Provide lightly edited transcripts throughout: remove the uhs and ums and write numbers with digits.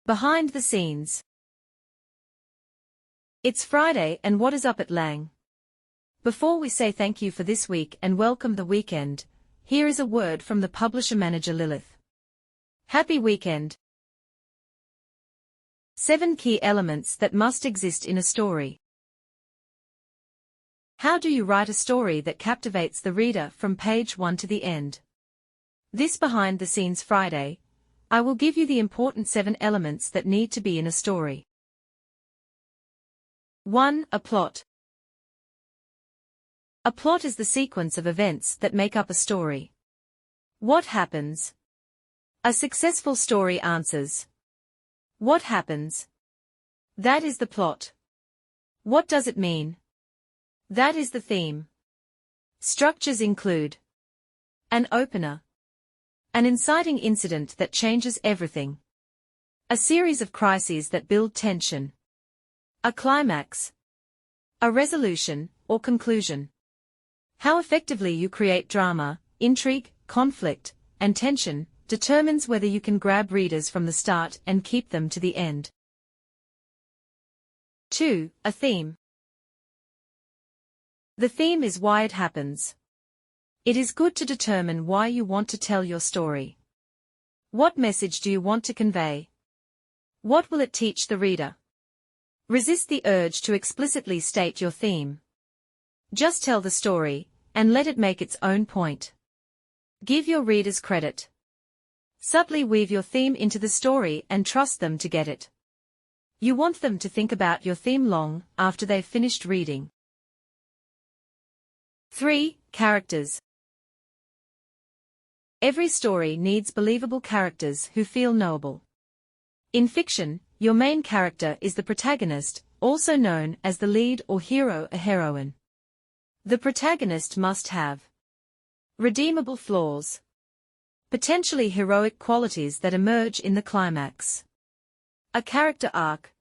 Behind the scenes. It's Friday, and what is up at Lange? Before we say thank you for this week and welcome the weekend, here is a word from the Publisher Manager Lilith. Happy weekend! 7 key elements that must exist in a story. How do you write a story that captivates the reader from page 1 to the end? This Behind the Scenes Friday, I will give you the important 7 elements that need to be in a story. 1. A plot. A plot is the sequence of events that make up a story. What happens? A successful story answers. What happens? That is the plot. What does it mean? That is the theme. Structures include an opener, an inciting incident that changes everything, a series of crises that build tension, a climax, a resolution or conclusion. How effectively you create drama, intrigue, conflict, and tension determines whether you can grab readers from the start and keep them to the end. 2. A theme. The theme is why it happens. It is good to determine why you want to tell your story. What message do you want to convey? What will it teach the reader? Resist the urge to explicitly state your theme. Just tell the story, and let it make its own point. Give your readers credit. Subtly weave your theme into the story and trust them to get it. You want them to think about your theme long after they've finished reading. 3. Characters. Every story needs believable characters who feel knowable. In fiction, your main character is the protagonist, also known as the lead or hero or heroine. The protagonist must have redeemable flaws, potentially heroic qualities that emerge in the climax. A character arc.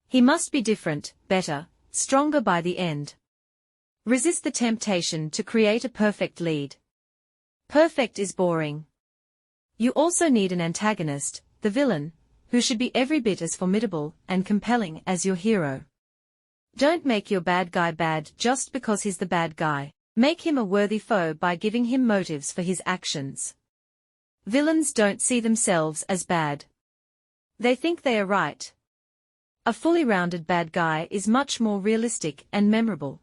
He must be different, better, stronger by the end. Resist the temptation to create a perfect lead. Perfect is boring. You also need an antagonist, the villain, who should be every bit as formidable and compelling as your hero. Don't make your bad guy bad just because he's the bad guy. Make him a worthy foe by giving him motives for his actions. Villains don't see themselves as bad. They think they are right. A fully rounded bad guy is much more realistic and memorable.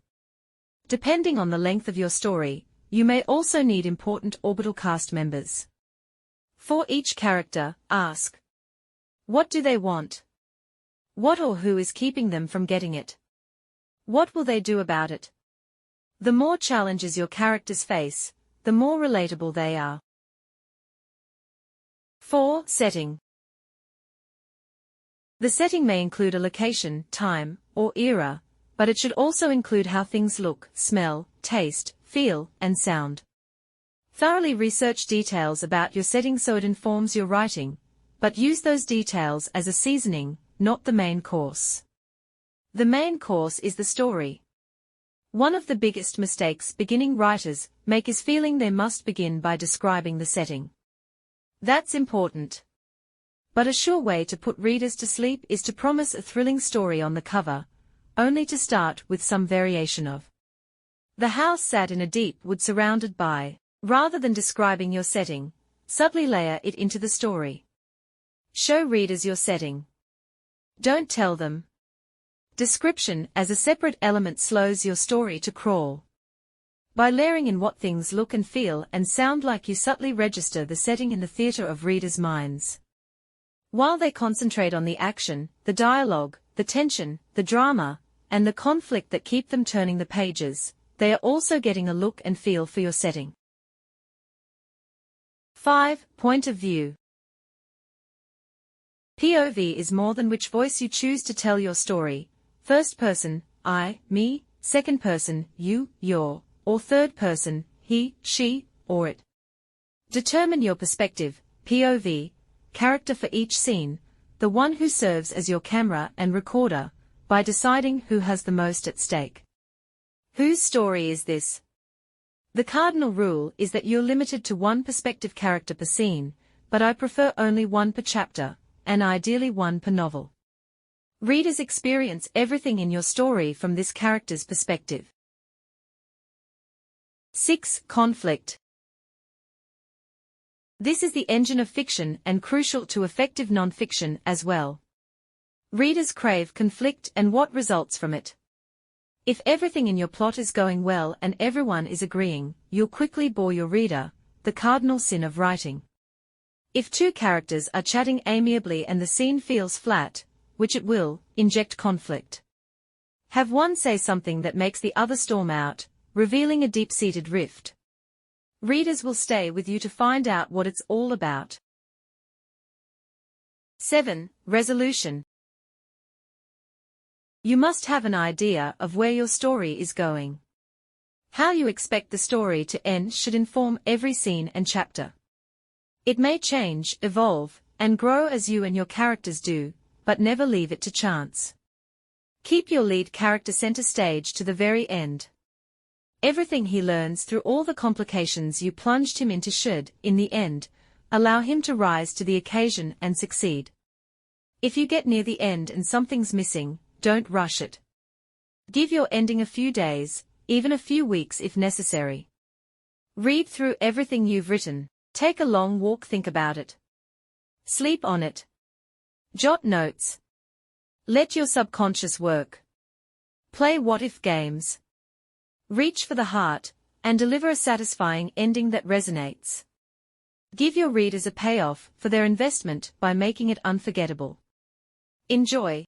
Depending on the length of your story, you may also need important orbital cast members. For each character, ask: what do they want? What or who is keeping them from getting it? What will they do about it? The more challenges your characters face, the more relatable they are. 4. Setting. The setting may include a location, time, or era, but it should also include how things look, smell, taste, feel, and sound. Thoroughly research details about your setting so it informs your writing, but use those details as a seasoning, not the main course. The main course is the story. One of the biggest mistakes beginning writers make is feeling they must begin by describing the setting. That's important. But a sure way to put readers to sleep is to promise a thrilling story on the cover, only to start with some variation of the house sat in a deep wood surrounded by. Rather than describing your setting, subtly layer it into the story. Show readers your setting. Don't tell them. Description as a separate element slows your story to crawl. By layering in what things look and feel and sound like, you subtly register the setting in the theater of readers' minds. While they concentrate on the action, the dialogue, the tension, the drama, and the conflict that keep them turning the pages, they are also getting a look and feel for your setting. 5. Point of view. POV is more than which voice you choose to tell your story: first person, I, me, second person, you, your, or third person, he, she, or it. Determine your perspective, POV, character for each scene, the one who serves as your camera and recorder, by deciding who has the most at stake. Whose story is this? The cardinal rule is that you're limited to one perspective character per scene, but I prefer only one per chapter, and ideally one per novel. Readers experience everything in your story from this character's perspective. 6. Conflict. This is the engine of fiction and crucial to effective non-fiction as well. Readers crave conflict and what results from it. If everything in your plot is going well and everyone is agreeing, you'll quickly bore your reader, the cardinal sin of writing. If two characters are chatting amiably and the scene feels flat, which it will, inject conflict. Have one say something that makes the other storm out, revealing a deep-seated rift. Readers will stay with you to find out what it's all about. 7. Resolution. You must have an idea of where your story is going. How you expect the story to end should inform every scene and chapter. It may change, evolve, and grow as you and your characters do, but never leave it to chance. Keep your lead character center stage to the very end. Everything he learns through all the complications you plunged him into should, in the end, allow him to rise to the occasion and succeed. If you get near the end and something's missing, don't rush it. Give your ending a few days, even a few weeks if necessary. Read through everything you've written, take a long walk, think about it. Sleep on it. Jot notes. Let your subconscious work. Play what-if games. Reach for the heart, and deliver a satisfying ending that resonates. Give your readers a payoff for their investment by making it unforgettable. Enjoy.